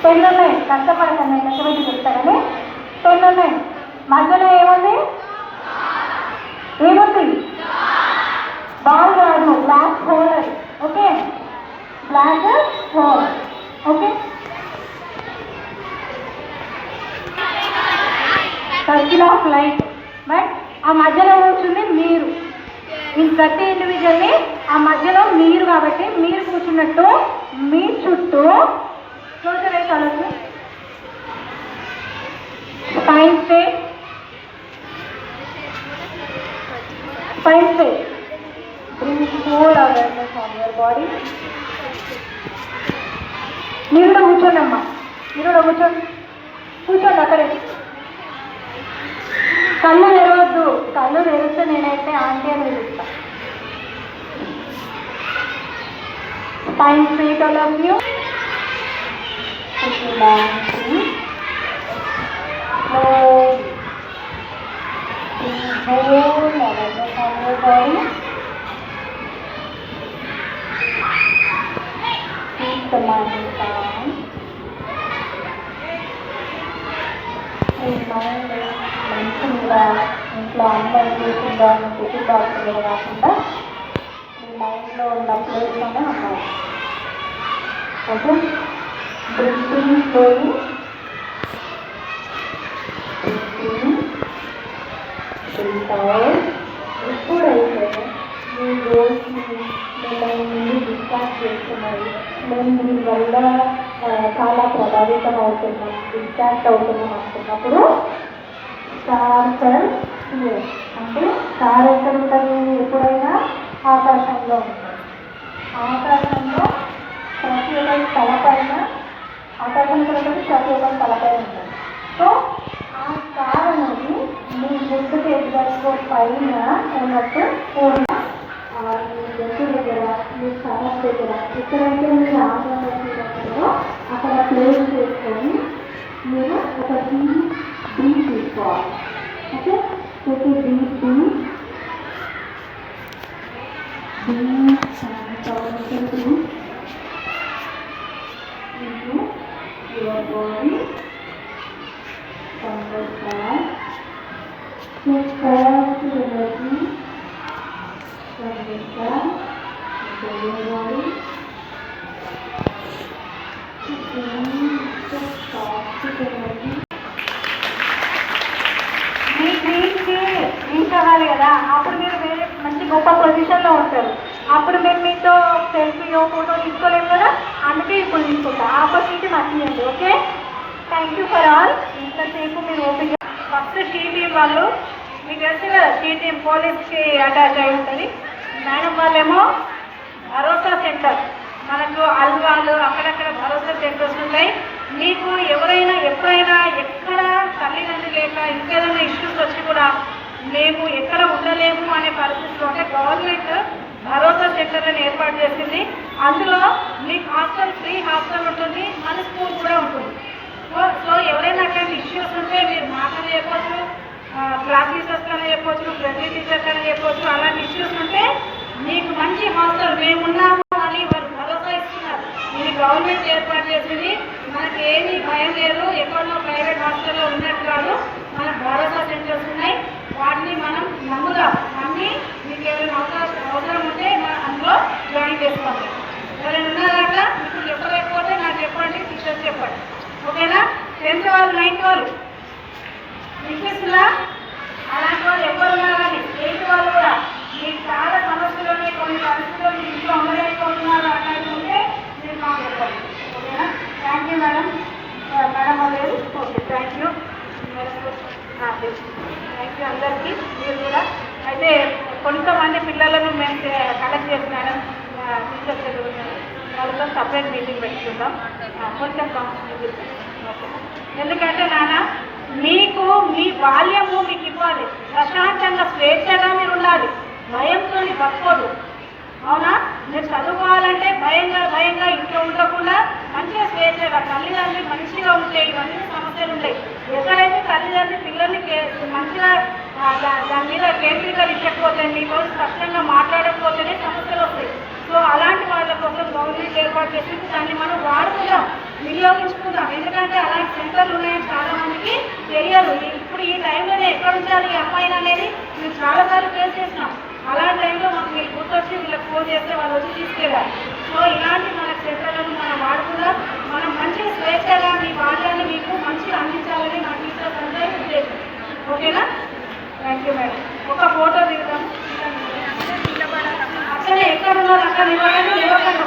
Pen ఉన్నాయి, కష్టపడకండి, కష్టపడి చెప్తారని. పెన్ను ఉన్నాయి, మధ్యలో ఏముంది? ఏముంది? బాల్ కాదు, బ్లాక్ హోల్ అది. Okay, black hole. Okay, circle of light. But ఆ మధ్యలో కూర్చుంది మీరు. ఈ ప్రతి ఇండివిజువల్ని ఆ మధ్యలో మీరు, కాబట్టి మీరు కూర్చున్నట్టు మీ చుట్టూ క్లోజర్ అయితే అలొచ్చు. Spine straight, spine straight. Bring full awareness on your body. మీరు కూడా కూర్చోండి అమ్మా, మీరు కూడా కూర్చోండి, కూర్చోండి అక్కడే. కళ్ళు తెరవద్దు, కళ్ళు తెరిస్తే నేనైతే ఆంటీ అని పిలుస్తా. Spine straight all of you. Keep the mind calm. మంచి మీద ఇంట్లో అమ్మాయి చూసిందా చెప్పి డాక్టర్ మీద కాకుండా మీ మైండ్లో ఉన్న ప్లేస్లోనే అమ్మాయి. Okay, breathing slowly, breathe out. ఇప్పుడైతే మీ రోజుని మిమ్మల్ని డిస్ట్రాక్ట్ చేస్తున్నారు, మేము దీనివల్ల చాలా ప్రభావితం అవుతున్నాం, డిస్ట్రాక్ట్ అవుతున్నాం అనుకున్నప్పుడు స్టార్ అంటే స్టార్ ఎక్కడ ఉంటుంది? ఎప్పుడైనా ఆకాశంలో ఉంటుంది. ఆకాశంలో ప్రతి ఒక్కరి తలపైన, ఆకాశం ప్రతి ఒక్కరి తలపైన ఉంటుంది. సో ఆ స్టార్ అనేది మీ గుడ్డుకి ఎదురుకో పైన ఉన్నట్టు పూర్ణ మీ గొంతు దగ్గర, మీ స్టమక్ దగ్గర, ఎక్కడైతే మీరు ఆగ్రహించారో అక్కడ ప్లేస్ చేసుకొని మీరు ఒక డీప్ తీసుకోవాలి. ఓకే, ప్రతి డీప్ యువర్ బాడీ మీ డ్రీమ్కి రీచ్ అవ్వాలి కదా, అప్పుడు మీరు వేరే మంచి గొప్ప పొజిషన్లో ఉంటారు. అప్పుడు మేము మీతో సెల్ఫీయో ఫోటో తీసుకోలేము కదా, అందుకే ఇప్పుడు తీసుకుంటా. ఆపర్చునిటీ మర్చిపోయింది. Okay, thank you for all. ఇంతసేపు మీరు ఓపిక. ఫస్ట్ షీ టీమ్ వాళ్ళు, మీకు తెలుసు కదా, షీ టీమ్ పోలీస్కి అటాచ్ అయి ఉంటుంది. మేడం వాళ్ళేమో భరోసా సెంటర్, మనకు అల్వాలు అక్కడక్కడ భరోసా సెంటర్స్ ఉన్నాయి. మీకు ఎవరైనా ఎప్పుడైనా ఎక్కడ తల్లిదండ్రులు లేక ఇంకేదైనా ఇష్యూస్ వచ్చి కూడా మేము ఎక్కడ ఉండలేము అనే పరిస్థితిలో అంటే గవర్నమెంట్ భరోసా సెంటర్లను ఏర్పాటు చేసింది. అందులో మీకు హాస్టల్, ఫ్రీ హాస్టల్ ఉంటుంది, మన స్కూల్ కూడా ఉంటుంది. సో ఎవరైనా అట్లాంటి ఇష్యూస్ ఉంటే మీరు మాటలు చెప్పచ్చు, క్లాస్ టీచర్స్ కన్నా చెప్పచ్చు, ఫ్రెండ్లీ టీచర్ కన్నా చెప్పచ్చు. అలాంటి ఇష్యూస్ ఉంటే మీకు మంచి హాస్టల్ మేమున్నాము అని వారు భరోసా ఇస్తున్నారు. ఇది గవర్నమెంట్ ఏర్పాటు చేసింది. మనకి ఏమీ భయం లేదు, ఎక్కడో ప్రైవేట్ హాస్టల్లో ఉన్నట్టు కాదు. మన భరోసా సెంటర్స్ ఉన్నాయి, వాటిని మనం నమ్మి మీకు ఏమైనా అవసరం ఉంటే మనం అందులో జాయిన్ చేసుకోవాలి. ఎవరైనా ఉన్నారట ఇప్పుడు చెప్పలేకపోతే నాకు చెప్పండి, టీచర్స్ చెప్పండి. ఓకేనా? 10th వాళ్ళు 9th వాళ్ళు వినిపిస్తుందా? అలాంటి వాళ్ళు ఎవరు ఉన్నారని 8th వాళ్ళు కూడా మీకు చాలా సమస్యలు ఉన్నాయి, కొన్ని పరిస్థితులు మీ ఇంట్లో ఉండలేకపోతున్నారు అన్నట్టుంటే మీరు మాకు చెప్పండి. ఓకేనా? Thank you madam. మేడం లేదు. Okay, thank you. Thank you అందరికీ. మీరు కూడా అయితే కొంతమంది పిల్లలను మేము కలెక్ట్ చేసి మేడం టీచర్స్ ఎదుగుతున్నారు, వాళ్ళతో సపరేట్ మీటింగ్ పెట్టుకుందాం. కొంచెం ఓకే, ఎందుకంటే నాన్న మీకు మీ బాల్యము మీకు ఇవ్వాలి, ప్రశాంతంగా స్వేచ్ఛగా మీరు ఉండాలి, భయంతో బతకూడదు. అవునా? మీరు చదువుకోవాలంటే భయంగా ఇంట్లో ఉండకుండా మంచిగా స్వేచ్ఛగా తల్లిదండ్రులు మంచిగా ఉంటాయి. ఇవన్నీ సమస్యలు ఉంటాయి. ఎక్కడైతే తల్లిదండ్రులు పిల్లల్ని మంచిగా దాని మీద కేంద్రీకరణ ఇచ్చకపోతే, మీకోసం స్పష్టంగా మాట్లాడకపోతేనే సమస్యలు వస్తాయి. సో అలాంటి వాళ్ళ కోసం గవర్నమెంట్ ఏర్పాటు చేసి దాన్ని మనం వాడుకుందాం. అవకాశం వినియోగించుకుందాం. ఎందుకంటే అలాంటి సెంటర్లు ఉన్నాయని చాలా మందికి తెలియదు. ఇప్పుడు ఈ టైంలోనే ఎక్కడ ఉంచాలి ఈ అమ్మాయిని అనేది మేము చాలాసార్లు ఫేస్ చేసినాం. అలాంటి టైంలో మాకు మీరు గుర్తొచ్చి వీళ్ళకి ఫోన్ చేస్తే వాళ్ళు వచ్చి తీసుకెళ్ళాలి. సో ఇలాంటి మన సెంటర్లను మనం వాడుకుందాం. మనం మంచిగా స్వేచ్ఛగా మీ బాధ్యాన్ని మీకు మంచిగా అందించాలని మా టీచర్స్ అందరూ ఉద్దేశం. ఓకేనా? Thank you madam. ఒక ఫోటో దిగుదాం. అట్లనే ఎక్కడ ఉన్నారు అక్కడ నిలబడండి.